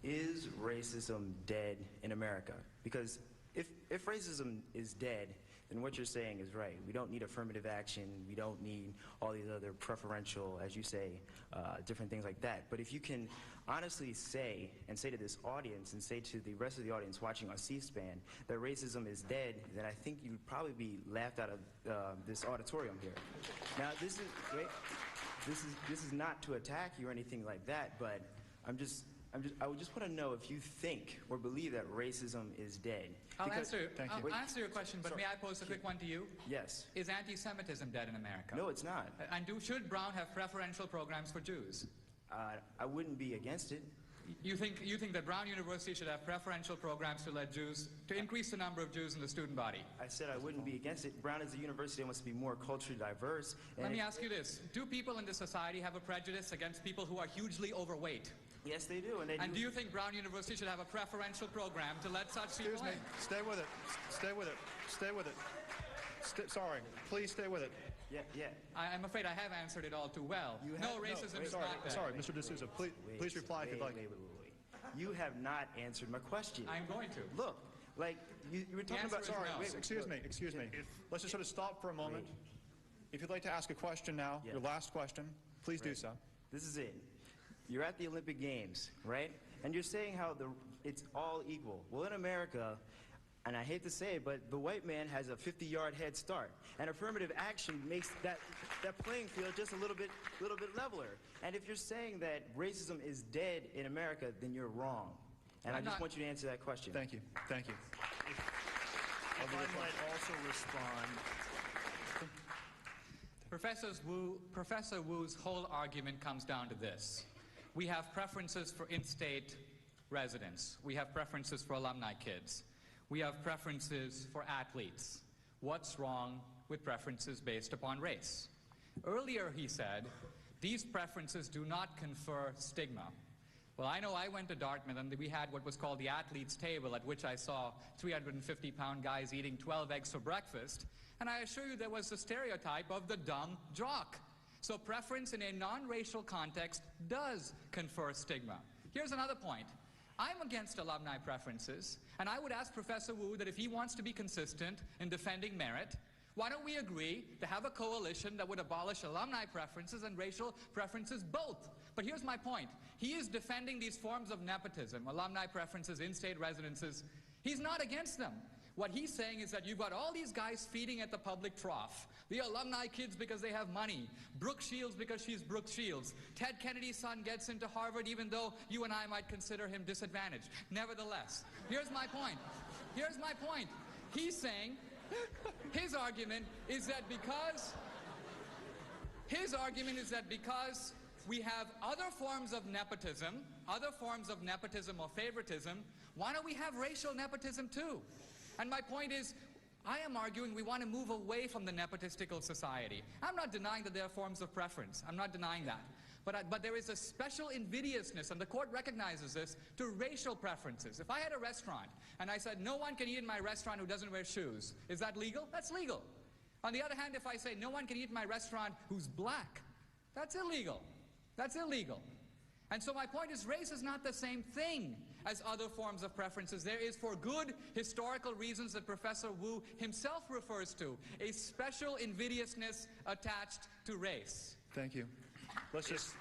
Is racism dead in America? Because if racism is dead, then what you're saying is right. We don't need affirmative action. We don't need all these other preferential, as you say, different things like that. But if you can honestly say to this audience and say to the rest of the audience watching on C-SPAN that racism is dead, then I think you'd probably be laughed out of this auditorium here. Now, this is not to attack you or anything like that, but I would just want to know if you think or believe that racism is dead. I'll answer your question, but may I pose a quick one to you? Yes. Is anti-Semitism dead in America? No, it's not. And should Brown have preferential programs for Jews? I wouldn't be against it. You think that Brown University should have preferential programs to increase the number of Jews in the student body? I said I wouldn't be against it. Brown is a university that wants to be more culturally diverse. Let me ask you this. Do people in this society have a prejudice against people who are hugely overweight? Yes, they do. And do you think Brown University should have a preferential program to let such people in? Excuse me. Stay with it. Stay with it. Stay with it. Sorry. Please stay with it. Yeah. I'm afraid I have answered it all too well. Racism is not dead. Sorry, Mr. D'Souza. Please reply if you'd like. Wait. You have not answered my question. I'm going to. Look, like, you were talking about... Sorry, no. excuse me. Let's just sort of stop for a moment. If you'd like to ask a question now, your last question, please do so. This is it. You're at the Olympic Games, right? And you're saying how it's all equal. Well, in America, and I hate to say it, but the white man has a 50-yard head start. And affirmative action makes that playing field just a little bit leveler. And if you're saying that racism is dead in America, then you're wrong. And I just want you to answer that question. Thank you. Thank you. If I might also respond. Professor Wu's whole argument comes down to this. We have preferences for in-state residents. We have preferences for alumni kids. We have preferences for athletes. What's wrong with preferences based upon race? Earlier he said, these preferences do not confer stigma. Well, I know I went to Dartmouth and we had what was called the athletes' table, at which I saw 350-pound guys eating 12 eggs for breakfast, and I assure you there was the stereotype of the dumb jock. So preference in a non-racial context does confer stigma. Here's another point. I'm against alumni preferences, and I would ask Professor Wu that if he wants to be consistent in defending merit, why don't we agree to have a coalition that would abolish alumni preferences and racial preferences both? But here's my point. He is defending these forms of nepotism, alumni preferences, in-state residences. He's not against them. What he's saying is that you've got all these guys feeding at the public trough. The alumni kids because they have money. Brooke Shields because she's Brooke Shields. Ted Kennedy's son gets into Harvard even though you and I might consider him disadvantaged. Nevertheless, here's my point. He's saying his argument is that because we have other forms of nepotism or favoritism, why don't we have racial nepotism too? And my point is, I am arguing we want to move away from the nepotistical society. I'm not denying that there are forms of preference. I'm not denying that. But there is a special invidiousness, and the court recognizes this, to racial preferences. If I had a restaurant and I said, no one can eat in my restaurant who doesn't wear shoes, is that legal? That's legal. On the other hand, if I say, no one can eat in my restaurant who's black, that's illegal. That's illegal. And so my point is, race is not the same thing as other forms of preferences. There is, for good historical reasons that Professor Wu himself refers to, a special invidiousness attached to race. Thank you. Let's just